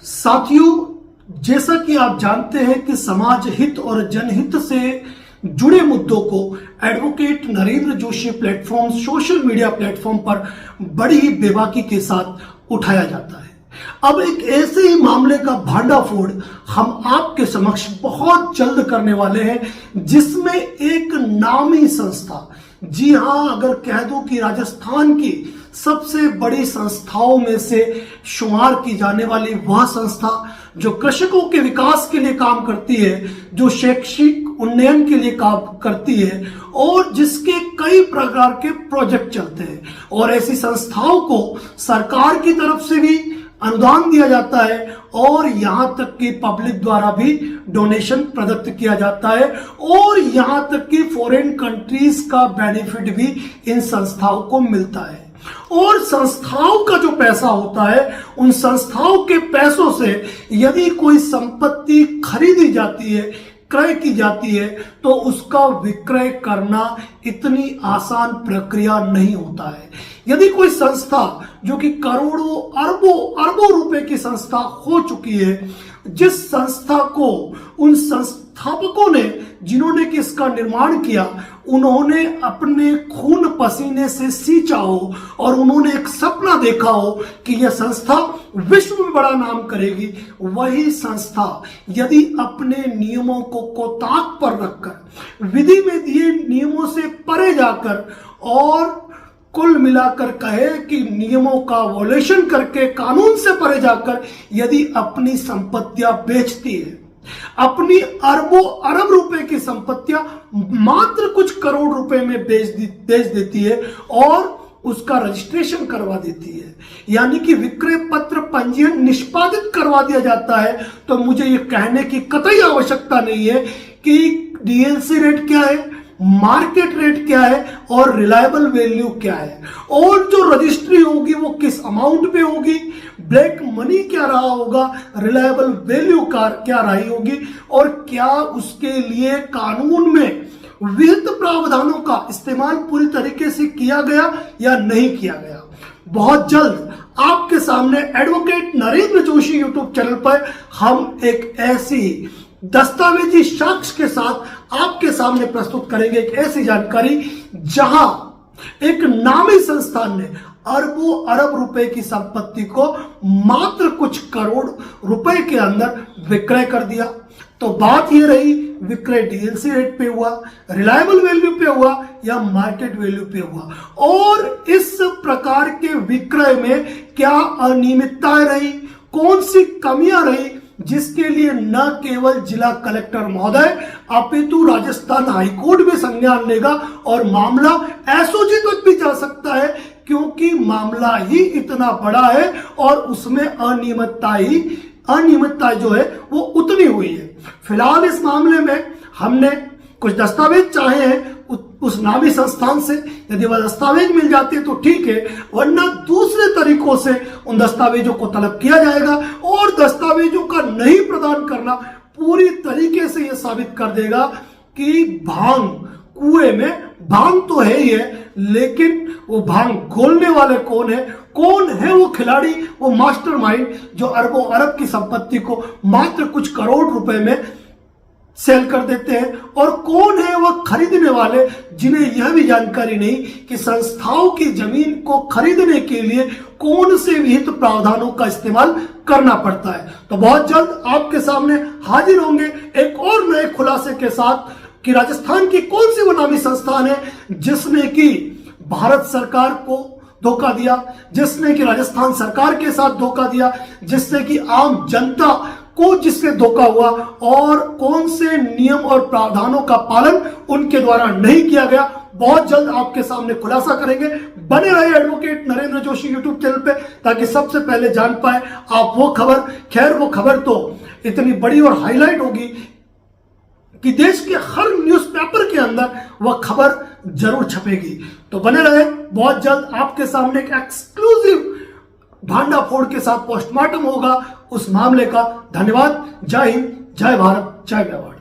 साथियों, जैसा कि आप जानते हैं कि समाज हित और जनहित से जुड़े मुद्दों को advocate Narendra Joshi platform, social media platform पर बड़ी ही बेबाकी के साथ उठाया जाता है। अब एक ऐसे ही मामले का भांडाफोड़ हम आपके समक्ष बहुत जल्द करने वाले हैं, जिसमें एक नामी संस्था, जी हां, अगर कह दो कि राजस्थान की सबसे बड़ी संस्थाओं में से शुमार की जाने वाली वह संस्था जो कृषकों के विकास के लिए काम करती है, जो शैक्षिक उन्नयन के लिए काम करती है और जिसके कई प्रकार के प्रोजेक्ट चलते हैं, और ऐसी संस्थाओं को सरकार की तरफ से भी अनुदान दिया जाता है और यहां तक कि पब्लिक द्वारा भी डोनेशन प्रदत्त किया जाता है, और यहां तक कि फॉरेन कंट्रीज का बेनिफिट भी इन संस्थाओं को मिलता है। और संस्थाओं का जो पैसा होता है, उन संस्थाओं के पैसों से यदि कोई संपत्ति खरीदी जाती है, क्रय की जाती है, तो उसका विक्रय करना इतनी आसान प्रक्रिया नहीं होता है। यदि कोई संस्था जो कि करोड़ों अरबों रुपए की संस्था हो चुकी है, जिस संस्था को उन संस्थापकों ने, जिन्होंने कि इसका निर्माण किया, उन्होंने अपने खून पसीने से सींचा हो और उन्होंने एक सपना देखा हो कि यह संस्था विश्व में बड़ा नाम करेगी, वही संस्था यदि अपने नियमों को कोताक पर रखकर, विधि में दिए नियमों से परे जाकर और कुल मिलाकर कहे कि नियमों का वॉल्यूशन करके, कानून से परे जाकर यदि अपनी संपत्तियां बेचती है, अपनी अरबों अरब रुपए की संपत्तियां मात्र कुछ करोड़ रुपए में बेच देती है और उसका रजिस्ट्रेशन करवा देती है, यानी कि विक्रय पत्र पंजीयन निष्पादित करवा दिया जाता है, तो मुझे यह कहने की कतई आवश्यकता नहीं है कि डीएलसी रेट क्या है, मार्केट रेट क्या है और रिलायबल वैल्यू क्या है, और जो रजिस्ट्री होगी वो किस अमाउंट पे होगी, ब्लैक मनी क्या रहा होगा, रिलायबल वैल्यू क्या रही होगी, और क्या उसके लिए कानून में विहित प्रावधानों का इस्तेमाल पूरी तरीके से किया गया या नहीं किया गया। बहुत जल्द आपके सामने advocate Narendra Joshi YouTube channel पर हम एक ऐसी दस्तावेजी साक्ष्य के साथ आपके सामने प्रस्तुत करेंगे, एक ऐसी जानकारी जहां एक नामी संस्थान ने अरबों अरब रुपए की संपत्ति को मात्र कुछ करोड़ रुपए के अंदर विक्रय कर दिया। तो बात यह रही, विक्रय डीएलसी रेट पे हुआ, रिलायबल वैल्यू पे हुआ या मार्केट वैल्यू पे हुआ, और इस प्रकार के विक्रय में क्या अनियमितताएं रही, कौन सी कमियां रही, जिसके लिए न केवल जिला कलेक्टर महोदय अपितु राजस्थान हाईकोर्ट भी संज्ञान लेगा और मामला एसओजी तक भी जा सकता है, क्योंकि मामला ही इतना बड़ा है और उसमें अनियमितता जो है वो उतनी हुई है। फिलहाल इस मामले में हमने कुछ दस्तावेज चाहे हैं उस नामी संस्थान से, यदि वह दस्तावेज मिल जाते तो ठीक है, वरना दूसरे तरीकों से उन दस्तावेजों को तलब किया जाएगा, और दस्तावेजों का नहीं प्रदान करना पूरी तरीके से यह साबित कर देगा कि भांग कुएं में भांग तो है ही है, लेकिन वो भांग घोलने वाले कौन है वो खिलाड़ी, वो मास्टरमाइंड जो अरबों अरब की संपत्ति को मात्र कुछ करोड़ रुपए में सेल कर देते हैं, और कौन है वह खरीदने वाले जिन्हें यह भी जानकारी नहीं कि संस्थाओं की जमीन को खरीदने के लिए कौन से विहित प्रावधानों का इस्तेमाल करना पड़ता है। तो बहुत जल्द आपके सामने हाजिर होंगे एक और नए खुलासे के साथ कि राजस्थान की कौन सी वो नामी संस्थान है जिसने कि भारत सरकार को धोखा दिया, जिसने कि राजस्थान सरकार के साथ धोखा दिया, जिससे कि आम जनता को जिससे धोखा हुआ, और कौन से नियम और प्रावधानों का पालन उनके द्वारा नहीं किया गया। बहुत जल्द आपके सामने खुलासा करेंगे। बने रहे advocate Narendra Joshi YouTube channel पे, ताकि सबसे पहले जान पाए आप वो खबर। खैर, वो खबर तो इतनी बड़ी और हाईलाइट होगी कि देश के हर न्यूज़पेपर के अंदर वह खबर जरूर छपेगी। तो बने रहे, बहुत जल्द आपके सामने एक एक्सक्लूसिव भांडाफोड़ के साथ पोस्टमार्टम होगा उस मामले का। धन्यवाद। जय हिंद, जय भारत, जय मेवाड़।